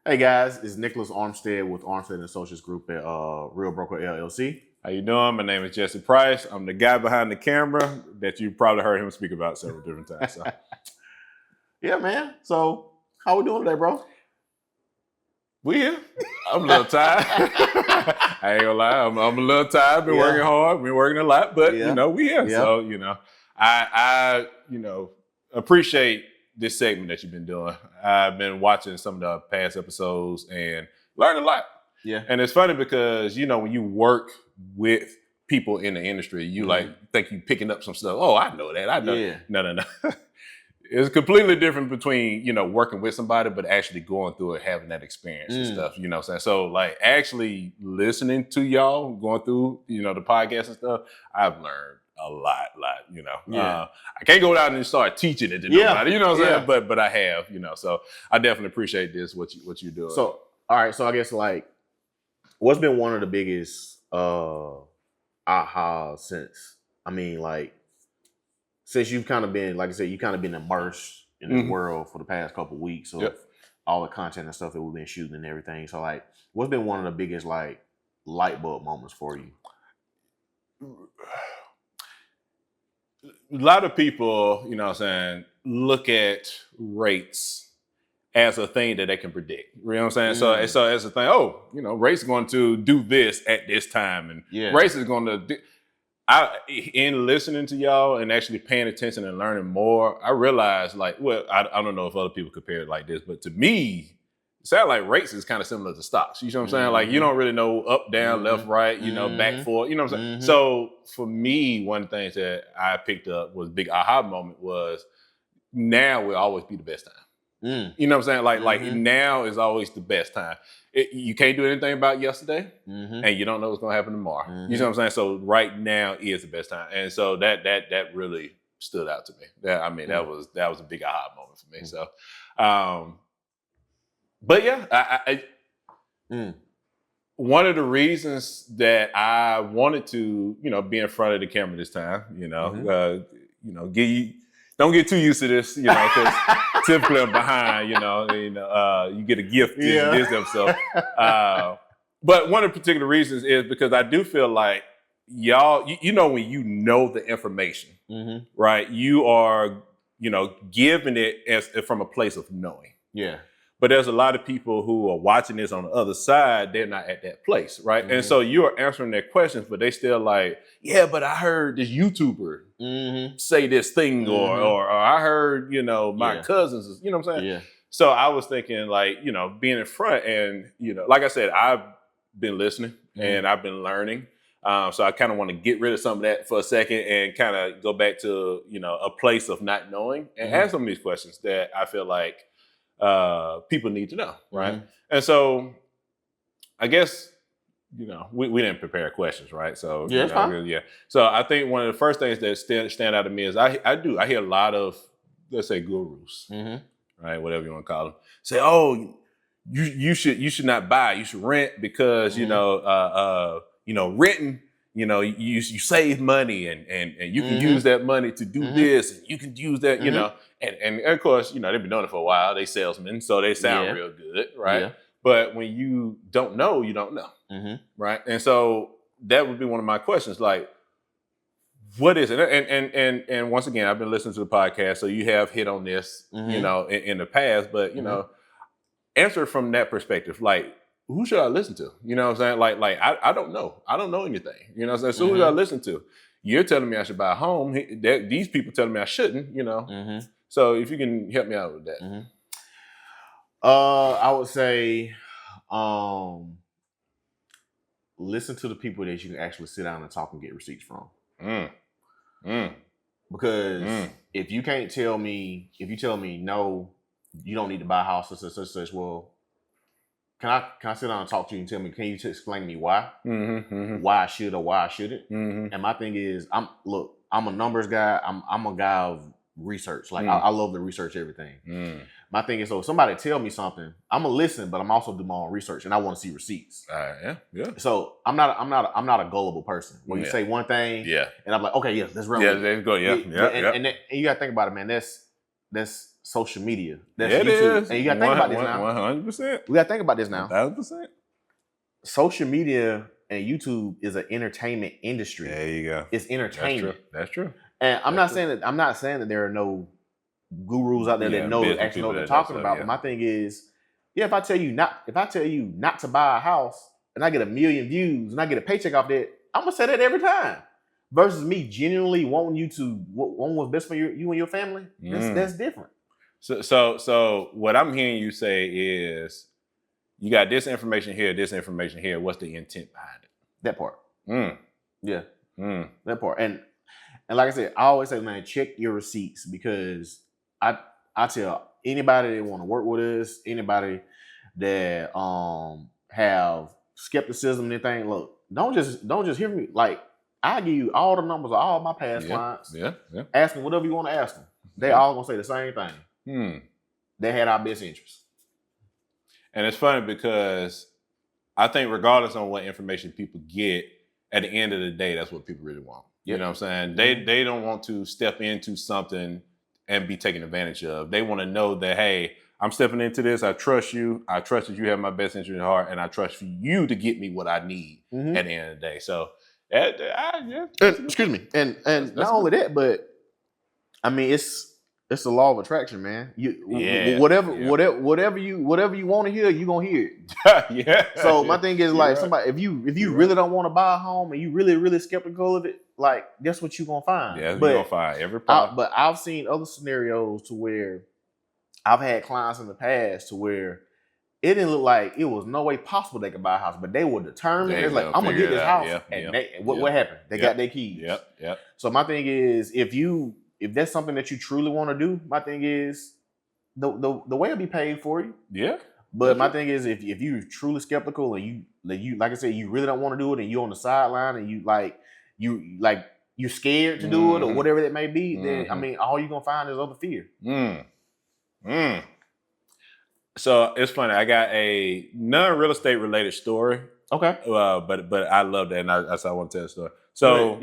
Hey guys, it's Nicholas Armistead with Armistead and Associates Group at Real Broker LLC. How you doing? My name is Jesse Price. I'm the guy behind the camera that you probably heard him speak about several different times. So. Yeah, man. So how we doing today, bro? We here. I'm a little tired. I ain't gonna lie. I'm a little tired. Been working hard. Been working a lot, but we here. Yeah. So I appreciate this segment that you've been doing. I've been watching some of the past episodes and learned a lot. Yeah. And it's funny because, when you work with people in the industry, you think you picking up some stuff. Oh, I know that. I know. Yeah. No. It's completely different between, working with somebody, but actually going through it, having that experience and stuff, what I'm saying? So like actually listening to y'all, going through, the podcast and stuff, I've learned a lot, Yeah. I can't go out and start teaching it to nobody, what I'm saying? But I have, so I definitely appreciate this, what you're doing. So, all right. So I guess what's been one of the biggest aha since you've kind of been, like I said, you kind of been immersed in this world for the past couple of weeks of all the content and stuff that we've been shooting and everything. So what's been one of the biggest light bulb moments for you? A lot of people, look at rates as a thing that they can predict. You know what I'm saying? So as a thing, rates are going to do this at this time. And race is going to in listening to y'all and actually paying attention and learning more, I realized I don't know if other people compare it like this, but to me, it sounds like rates is kind of similar to stocks. You know what I'm saying? Like you don't really know up, down, left, right, back, forth. You know what I'm saying? So for me, one of the things that I picked up was big aha moment was now will always be the best time. You know what I'm saying? Like now is always the best time. You can't do anything about yesterday, and you don't know what's gonna happen tomorrow. You know what I'm saying? So right now is the best time, and so that really stood out to me. That was a big aha moment for me. So, but yeah, one of the reasons that I wanted to, be in front of the camera this time, don't get too used to this, because typically I'm behind, you get a gift in this episode. But one of the particular reasons is because I do feel like y'all, when you know the information, right? You are, giving it from a place of knowing. Yeah. But there's a lot of people who are watching this on the other side, they're not at that place, right? And so you're answering their questions, but they still like, yeah, but I heard this YouTuber say this thing, or I heard, my cousins, you know what I'm saying? Yeah. So I was thinking being in front and, like I said, I've been listening and I've been learning. So I kind of want to get rid of some of that for a second and kind of go back to, a place of not knowing and ask some of these questions that I feel like people need to know, right? And so I guess, we didn't prepare questions, right? So So I think one of the first things that stand out to me is I hear a lot of, let's say, gurus, right? Whatever you want to call them, say, oh, you should not buy, you should rent because renting, you save money and you can use that money to do this and you can use that, and of course, they've been doing it for a while. They salesmen, so they sound real good, right? Yeah. But when you don't know, you don't know, right? And so that would be one of my questions, like, what is it? And once again, I've been listening to the podcast, so you have hit on this, in the past, but answer from that perspective, like, who should I listen to? You know what I'm saying? Like I don't know. I don't know anything. You know what I'm saying? So who should I listen to? You're telling me I should buy a home. These people telling me I shouldn't, So if you can help me out with that. I would say listen to the people that you can actually sit down and talk and get receipts from. Because if you tell me no, you don't need to buy a house, such, well, can I sit down and talk to you and tell me, can you explain to me why? Why I should or why I shouldn't? And my thing is, I'm a numbers guy. I'm a guy of research. Like I love to research everything. My thing is, so if somebody tell me something, I'm gonna listen, but I'm also do my own research and I want to see receipts. Yeah. So I'm not a gullible person. When you say one thing, and I'm like, okay, let's run. There you go. And you gotta think about it, man. That's social media. That's it YouTube. is. And you got to think about this now. 100%. We got to think about this now. 1,000%. Social media and YouTube is an entertainment industry. There you go. It's entertainment. That's true. And I'm not saying that there are no gurus out there that actually know what they're talking about. But my thing is, if I tell you not to buy a house and I get 1 million views and I get a paycheck off that, I'm gonna say that every time. Versus me genuinely wanting what's best for you and your family. That's different. So what I'm hearing you say is, you got this information here. What's the intent behind it? That part. Yeah. That part. And like I said, I always say, man, check your receipts, because I tell anybody that want to work with us, anybody that have skepticism and anything, look, don't just hear me. Like, I give you all the numbers of all my past clients. Yeah. Ask them whatever you want to ask them. They all gonna say the same thing. They had our best interest. And it's funny because I think regardless on what information people get, at the end of the day, that's what people really want. You know what I'm saying? They don't want to step into something and be taken advantage of. They want to know that, hey, I'm stepping into this. I trust you. I trust that you have my best interest at heart, and I trust for you to get me what I need at the end of the day. So, excuse me. And that's not only that, but I mean, it's the law of attraction, man. Whatever you want to hear, you gonna hear it. So my thing is, like, somebody, if you really don't want to buy a home and you really skeptical of it, like, that's what you gonna find. Yeah, you're gonna find every problem. But I've seen other scenarios to where I've had clients in the past to where it didn't look like it was no way possible they could buy a house, but they were determined. They're like, I'm gonna get this house. What happened? They got their keys. Yep. So my thing is, if that's something that you truly want to do, my thing is the way will be paid for you. Yeah. But my thing is, if you're truly skeptical and you like I said, you really don't want to do it and you're on the sideline and you're scared to do it or whatever it may be, then I mean, all you're gonna find is other fear. So it's funny. I got a non-real estate related story. Okay. But I love that, and I want to tell the story. So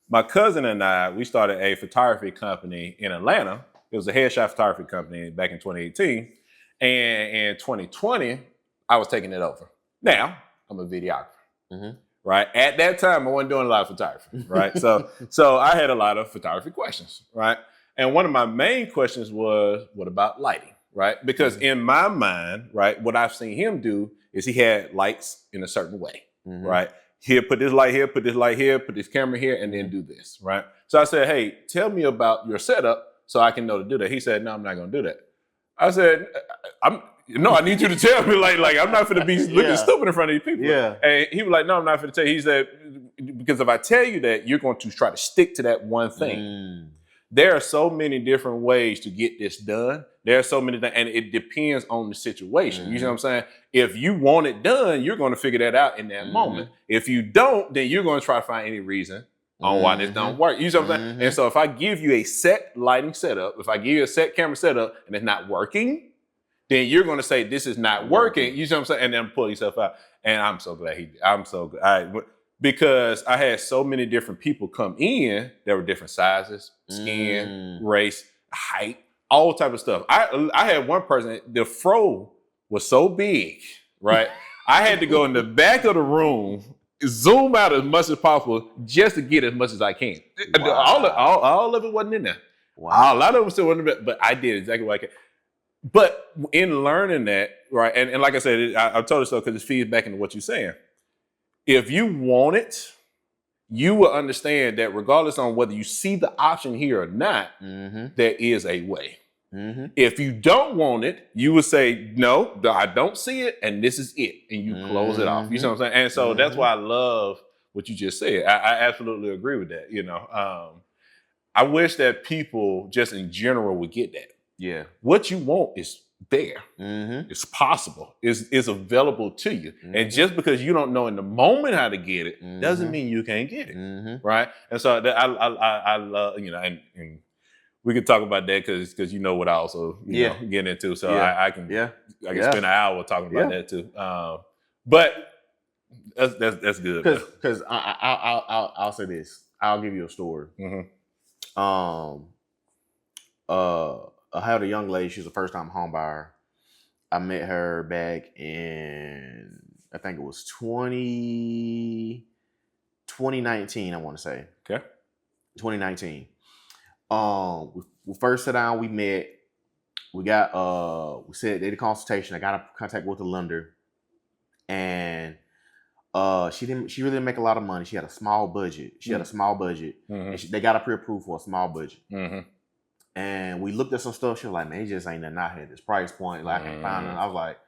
my cousin and I, we started a photography company in Atlanta. It was a headshot photography company back in 2018. And in 2020, I was taking it over. Now, I'm a videographer, right? At that time, I wasn't doing a lot of photography, right? So I had a lot of photography questions, right? And one of my main questions was, what about lighting, right? Because in my mind, right, what I've seen him do is he had lights in a certain way, right? Here, put this light here, put this light here, put this camera here, and then do this, right? So I said, hey, tell me about your setup so I can know to do that. He said, no, I'm not going to do that. I said, I need you to tell me, like I'm not going to be looking stupid in front of these people. Yeah. And he was like, no, I'm not going to tell you. He said, because if I tell you that, you're going to try to stick to that one thing. There are so many different ways to get this done. There are so many things, and it depends on the situation. You know what I'm saying? If you want it done, you're going to figure that out in that moment. If you don't, then you're going to try to find any reason on why this don't work. You know what I'm saying? And so if I give you a set lighting setup, if I give you a set camera setup and it's not working, then you're going to say, this is not working. You know what I'm saying? And then pull yourself out. And I'm so glad I'm so glad. Because I had so many different people come in that were different sizes, skin, race, height, all type of stuff. I had one person, the fro was so big, right? I had to go in the back of the room, zoom out as much as possible just to get as much as I can. Wow. All of it wasn't in there. Wow. A lot of it still wasn't in there, but I did exactly what I could. But in learning that, right, and like I said, I told you so because it feeds back into what you're saying. If you want it, you will understand that regardless on whether you see the option here or not, there is a way. If you don't want it, you would say, no, I don't see it, and this is it. And you close it off. You know what I'm saying? And so that's why I love what you just said. I absolutely agree with that. You know, I wish that people just in general would get that. Yeah. What you want is there. It's possible. It's available to you. And just because you don't know in the moment how to get it doesn't mean you can't get it. Right? And so I love, you know, and we could talk about that because you know what I also you know, get into. So I can spend an hour talking about that too. But that's good. Because I'll say this. I'll give you a story. I had a young lady. She was a first time home buyer. I met her back in, I think it was 2019, I want to say. Okay. 2019. We first sat down, we met. We said they did a consultation. I got in contact with the lender. And she really didn't make a lot of money. She had a small budget. And they got her pre-approved for a small budget. And we looked at some stuff. She was like, man, it just ain't nothing out here at this price point. Like, I can't find it. I was like,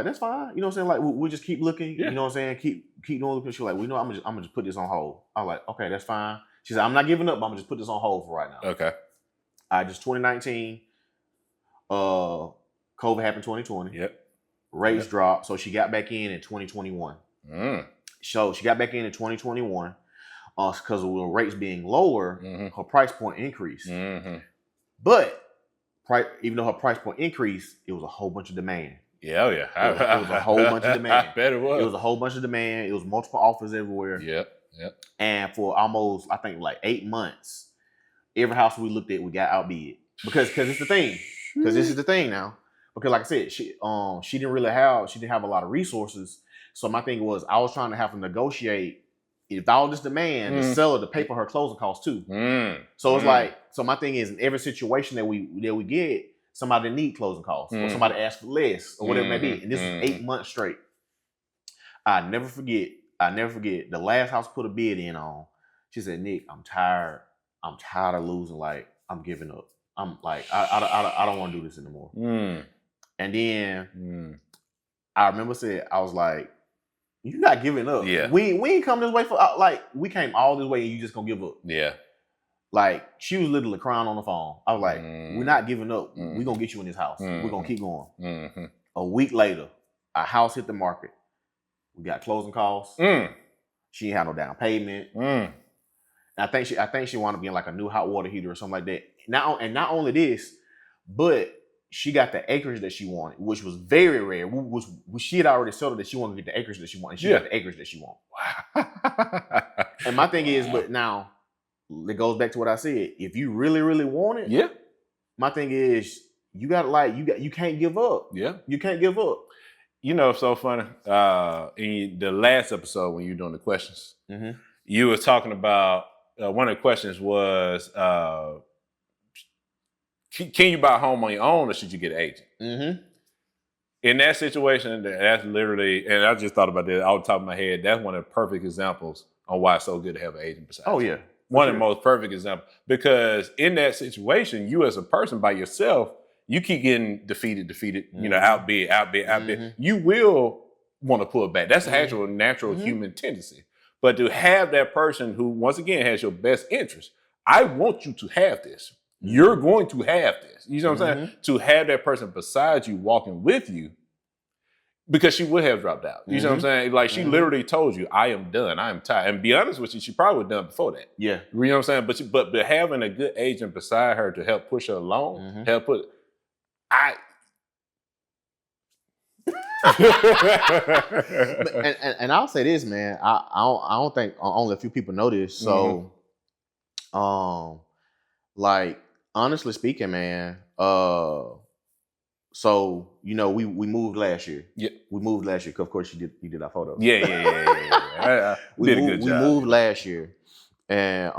that's fine. You know what I'm saying? Like, we'll just keep looking. You know what I'm saying? Keep doing it. She was like, well, I'm gonna just put this on hold. I was like, okay, that's fine. She said, I'm not giving up, but I'm gonna just put this on hold for right now. Okay. Just 2019. COVID happened 2020. Yep. Rates dropped. So she got back in 2021. So she got back in 2021. Because of the rates being lower, her price point increased. But even though her price point increased, it was a whole bunch of demand. Yeah. It was a whole bunch of demand. I bet it was. It was a whole bunch of demand. It was multiple offers everywhere. Yep. And for almost, I think, like 8 months, every house we looked at, we got outbid. Because it's the thing. Because this is the thing now. Because like I said, she didn't have a lot of resources. So my thing was, I was trying to have to negotiate. If all this demand, the seller to pay for her closing costs too. So it's like, so my thing is, in every situation that we get, somebody need closing costs, or somebody asks for less, or whatever it may be. And this is 8 months straight. I never forget. The last house put a bid in on. She said, Nick, I'm tired of losing. Like, I'm giving up. I'm like, I don't want to do this anymore. And then I remember I was like, you're not giving up. Yeah. We ain't come this way we came all this way and you just gonna give up. Yeah. Like, she was literally crying on the phone. I was like, we're not giving up. We're gonna get you in this house. We're gonna keep going. A week later, our house hit the market. We got closing costs. She ain't had no down payment. And I think she wound up getting like a new hot water heater or something like that. Not only this, but she got the acreage that she wanted, which was very rare. She had already settled that she wanted to get the acreage that she wanted. She got the acreage that she wanted. Wow. And my thing is, but now it goes back to what I said. If you really, really want it, my thing is, you can't give up. Yeah, you can't give up. You know, it's so funny. In the last episode when you were doing the questions, you were talking about one of the questions was, can you buy a home on your own, or should you get an agent? In that situation, that's literally, and I just thought about that off the top of my head. That's one of the perfect examples on why it's so good to have an agent beside you. Oh yeah, one of the most perfect examples. Because in that situation, you as a person by yourself, you keep getting defeated, you know, outbid. You will want to pull back. That's the actual natural human tendency. But to have that person who, once again, has your best interest, I want you to have this. You're going to have this. You know what I'm saying? To have that person beside you walking with you, because she would have dropped out. You know what I'm saying? Like, she literally told you, I am done. I am tired. And be honest with you, she probably was done before that. Yeah. You know what I'm saying? But having a good agent beside her to help push her along, and I'll say this, man. I don't think only a few people know this. So, like, honestly speaking, man. So, you know, we moved last year. Yeah, we moved last year. Cause of course you did our photos. Yeah. We did a good job. We moved last year, and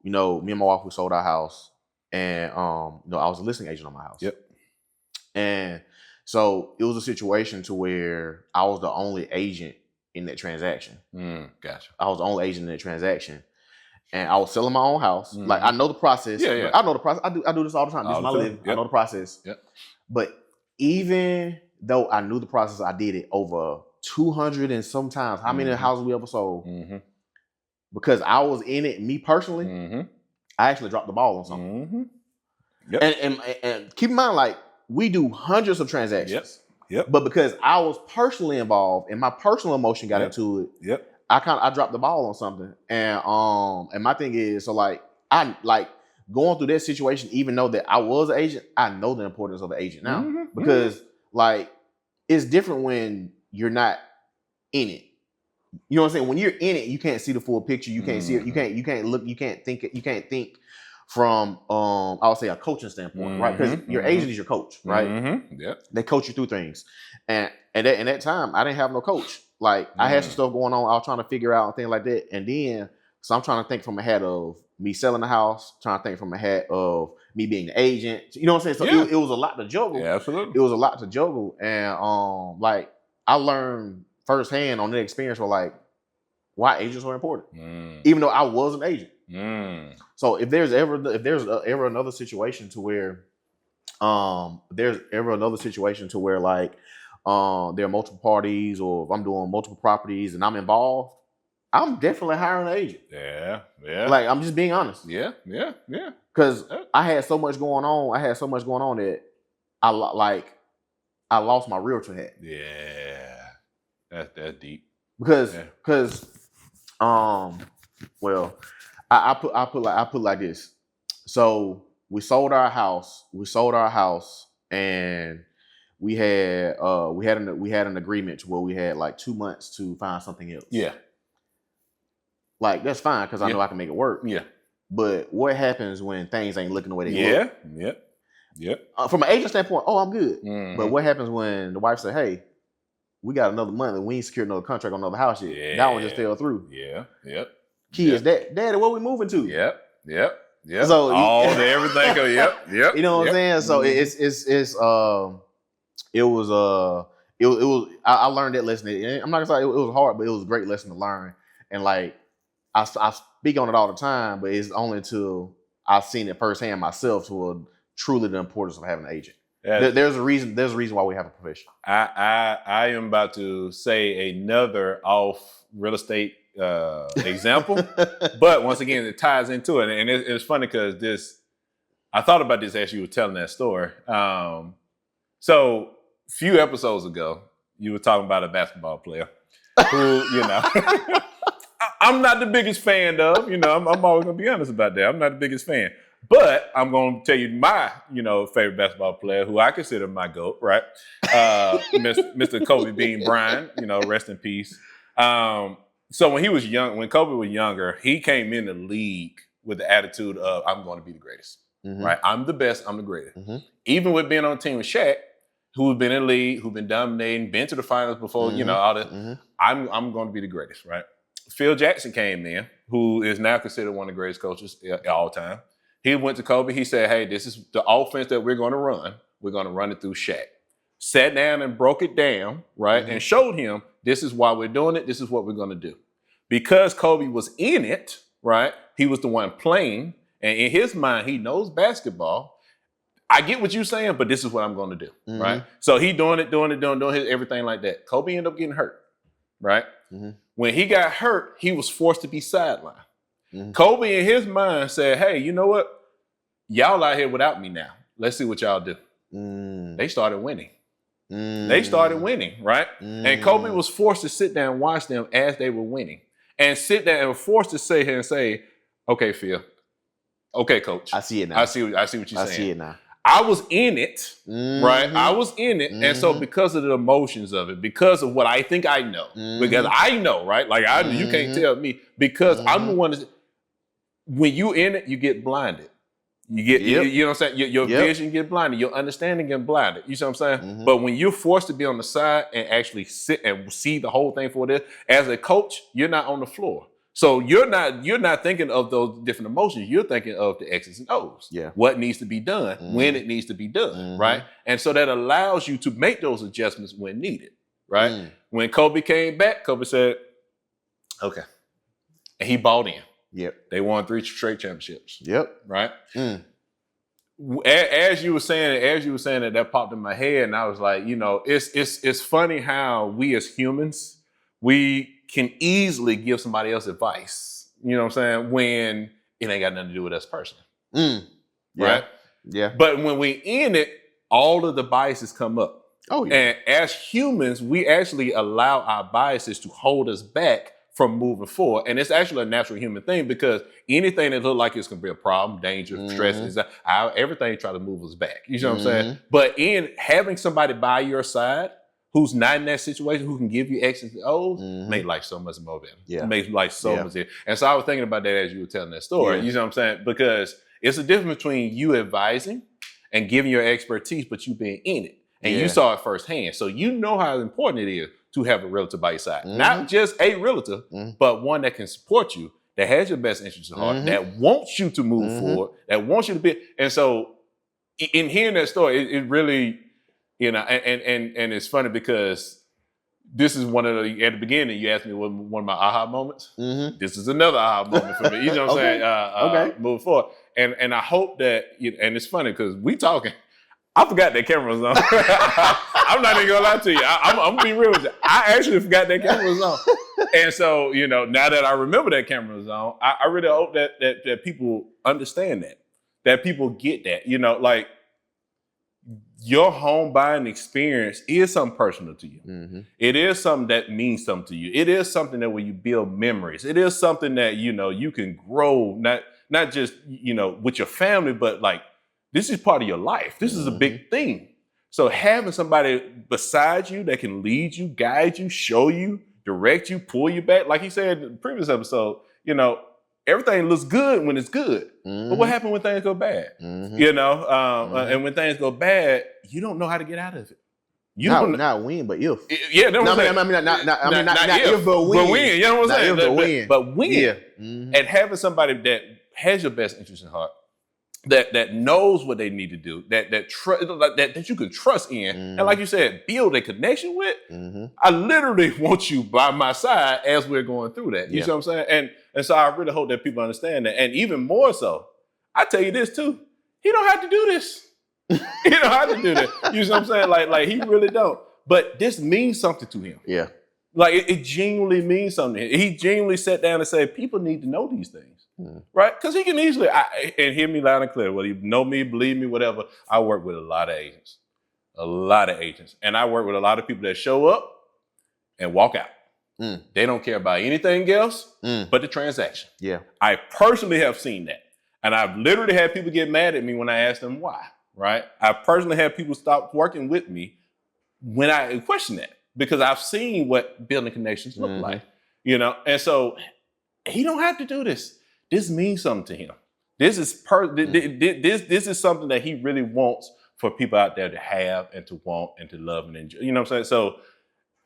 you know, me and my wife, we sold our house, and you know, I was a listing agent on my house. Yep. And so it was a situation to where I was the only agent in that transaction. Gotcha. I was the only agent in that transaction. And I was selling my own house. Like, I know the process. Yeah. I know the process. I do this all the time. This is my living. Yep. I know the process. Yep. But even though I knew the process, I did it over 200 and sometimes. How many houses we ever sold? Because I was in it, me personally, I actually dropped the ball on something. Yep. And keep in mind, like, we do hundreds of transactions. Yep. But because I was personally involved and my personal emotion got into it, I dropped the ball on something. And my thing is, so like, I like going through that situation, even though that I was an agent, I know the importance of an agent now. Because like, it's different when you're not in it. You know what I'm saying? When you're in it, you can't see the full picture. You can't see it. You can't look. You can't think from I would say a coaching standpoint, right? Because your agent is your coach, right? Yep. They coach you through things, and in that time, I didn't have no coach. Like I had some stuff going on, I was trying to figure out and things like that, and then so I'm trying to think from a hat of me selling the house, trying to think from a hat of me being the agent. You know what I'm saying? So it was a lot to juggle. Yeah, absolutely. It was a lot to juggle, and like I learned firsthand on the experience where like why agents are important, even though I was an agent. So if there's ever another situation to where like there are multiple parties, or if I'm doing multiple properties and I'm involved, I'm definitely hiring an agent. Yeah. Like I'm just being honest. Yeah. Because I had so much going on. That I lost my realtor hat. Yeah. That's deep. Because well, I put like this. So we sold our house, and we had an agreement to where we had like 2 months to find something else. Yeah. Like that's fine because I know I can make it work. Yeah. But what happens when things ain't looking the way they look? Yep. From an agent standpoint, I'm good. But what happens when the wife say, "Hey, we got another month and we ain't secured another contract on another house yet. Yeah. That one just fell through." Yep. Kids, Daddy, where we moving to? Yep. So everything. Yep. You know what I'm saying? So I learned that lesson. I'm not gonna say it was hard, but it was a great lesson to learn. And like I speak on it all the time, but it's only until I've seen it firsthand myself to truly the importance of having an agent. There's a reason why we have a profession. I am about to say another off real estate example, but once again, it ties into it, and it's funny because I thought about this as you were telling that story. So a few episodes ago, you were talking about a basketball player who, I'm not the biggest fan of. I'm always gonna be honest about that. I'm not the biggest fan. But I'm going to tell you my, favorite basketball player, who I consider my GOAT, right? Mr. Kobe Bean Bryant, rest in peace. So when Kobe was younger, he came in the league with the attitude of, I'm going to be the greatest, right? I'm the best, I'm the greatest. Even with being on a team with Shaq, who's been in the league, who's been dominating, been to the finals before, all that, I'm going to be the greatest, right? Phil Jackson came in, who is now considered one of the greatest coaches of all time. He went to Kobe. He said, "Hey, this is the offense that we're going to run. We're going to run it through Shaq." Sat down and broke it down, right? And showed him, this is why we're doing it. This is what we're going to do. Because Kobe was in it, right? He was the one playing. And in his mind, he knows basketball. I get what you're saying, but this is what I'm going to do, right? So he doing everything like that. Kobe ended up getting hurt, right? When he got hurt, he was forced to be sidelined. Kobe in his mind said, "Hey, you know what? Y'all out here without me now. Let's see what y'all do." They started winning. Right? And Kobe was forced to sit down and watch them as they were winning. And sit there and was forced to sit here and say, "Okay, Phil. Okay, coach. I see it now. I see what you're saying. I see it now. I was in it, right? I was in it. And so because of the emotions of it, because of what I think I know, because I know, right? Like you can't tell me, because I'm the one that, when you in it, you get blinded. You get, you know what I'm saying? Your vision get blinded. Your understanding get blinded. You see what I'm saying? But when you're forced to be on the side and actually sit and see the whole thing for what it is, as a coach, you're not on the floor. So you're not thinking of those different emotions. You're thinking of the X's and O's. Yeah. What needs to be done, when it needs to be done, right? And so that allows you to make those adjustments when needed, right? When Kobe came back, Kobe said, "Okay." And he bought in. Yep. They won 3 straight championships. Yep. Right? As you were saying it, that popped in my head, and I was like, it's funny how we as humans, we can easily give somebody else advice, you know what I'm saying, when it ain't got nothing to do with us personally. Right? Yeah. But when we in it, all of the biases come up. Oh, yeah. And as humans, we actually allow our biases to hold us back from moving forward. And it's actually a natural human thing, because anything that looks like it's going to be a problem, danger, stress, everything try to move us back. You know what I'm saying? But in having somebody by your side who's not in that situation, who can give you X's and O's, make life so much more better. Yeah. It makes life so much better. And so I was thinking about that as you were telling that story. You know what I'm saying? Because It's a difference between you advising and giving your expertise, but you being in it. And Yeah. you saw it firsthand. So you know how important it is to have a realtor by your side. Mhm. Not just a realtor, but one that can support you, that has your best interest at heart, that wants you to move forward, that wants you to be. And so in hearing that story, it really, you know, and it's funny because this is one of the, at the beginning, you asked me what one of my aha moments. This is another aha moment for me. You know what I'm saying? Moving forward. And I hope that, and it's funny because we talking, I forgot that camera was on. I'm not even gonna lie to you. I'm gonna be real with you. I actually forgot that camera was on. And so, you know, now that I remember that camera was on, I really hope that people understand that people get that. You know, like your home buying experience is something personal to you. It is something that means something to you. It is something that where you build memories. It is something that, you know, you can grow, not just, you know, with your family, but like, this is part of your life. This is a big thing. So having somebody beside you that can lead you, guide you, show you, direct you, pull you back. Like he said in the previous episode, you know, everything looks good when it's good. But what happens when things go bad? You know, and when things go bad, you don't know how to get out of it. You not when, but if. Yeah, no, not if, but when. But when, you know what I'm saying? But when. Yeah. And having somebody that has your best interest in heart, that knows what they need to do, that you can trust in, and like you said, build a connection with. I literally want you by my side as we're going through that. You see what I'm saying? And so I really hope that people understand that. And even more so, I tell you this too, he don't have to do this. He don't have to do that. You see what I'm saying? Like he really don't. But this means something to him. Yeah. Like it genuinely means something. He genuinely sat down and said, people need to know these things. Right? Because he can easily, and hear me loud and clear, whether you know me, believe me, whatever, I work with a lot of agents. And I work with a lot of people that show up and walk out. They don't care about anything else but the transaction. Yeah. I personally have seen that. And I've literally had people get mad at me when I ask them why, right? I personally had people stop working with me when I question that, because I've seen what building connections look like, you know? And so he don't have to do this. This means something to him. This is this is something that he really wants for people out there to have and to want and to love and enjoy. You know what I'm saying? So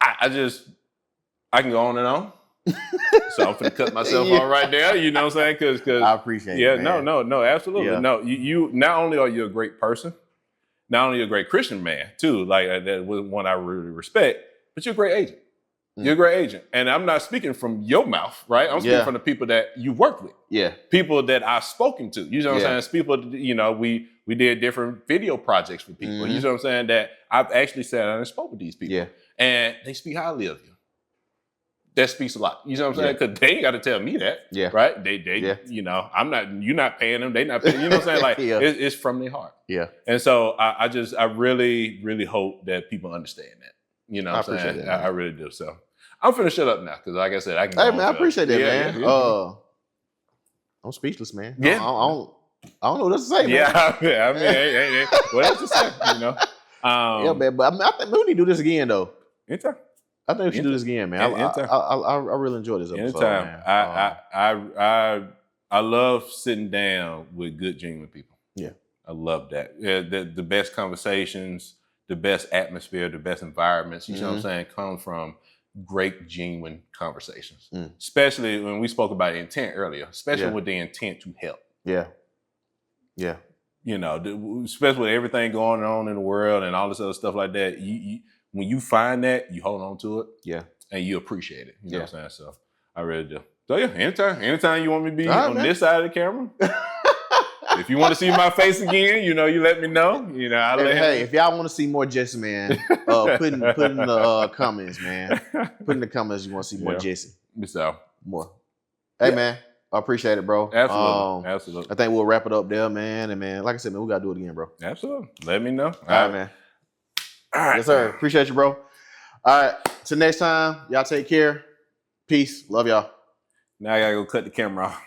I can go on and on. So I'm gonna cut myself off right there. You know what I'm saying? Because I appreciate it. Man. No, absolutely. Yeah. No, you not only are you a great person, not only are you a great Christian man too, like that one I really respect, but you're a great agent. You're a great agent. And I'm not speaking from your mouth, right? I'm speaking from the people that you work with. Yeah. People that I've spoken to. You know what I'm saying? It's people, you know, we did different video projects for people. You know what I'm saying? That I've actually sat down and spoke with these people. Yeah. And they speak highly of you. That speaks a lot. You know what I'm saying? Because they ain't got to tell me that. Yeah. Right? They you know, you're not paying them. They not paying, you know what I'm saying? Like it's from their heart. Yeah. And so I really, really hope that people understand that. You know what I'm saying? I really do. So I'm finna shut up now because, like I said, I can. Hey man, I appreciate that, man. I'm speechless, man. Yeah, I don't know what else to say, man. Yeah, I mean, hey, what else to say? You know. Yeah, man. But I think we need to do this again, though. Anytime. I think we should do this again, man. I really enjoyed this episode. Anytime. Man. I love sitting down with good, genuine people. Yeah, I love that. Yeah, the best conversations, the best atmosphere, the best environments. You know what I'm saying? Come from great, genuine conversations, especially when we spoke about intent earlier, especially with the intent to help. Yeah. Yeah. You know, especially with everything going on in the world and all this other stuff like that, when you find that, you hold on to it. Yeah. And you appreciate it. You know what I'm saying? So I really do. So yeah, anytime you want me to be on this side of the camera, if you want to see my face again, you know, you let me know. You know, if y'all want to see more Jesse, man, put in the comments, man. Put in the comments you want to see more Jesse. So more. Hey man, I appreciate it, bro. Absolutely. I think we'll wrap it up there, man. And man, like I said, man, we gotta do it again, bro. Absolutely. Let me know. All right, man. All right. Yes, sir. Appreciate you, bro. All right. Till next time, y'all take care. Peace. Love y'all. Now I gotta go cut the camera off.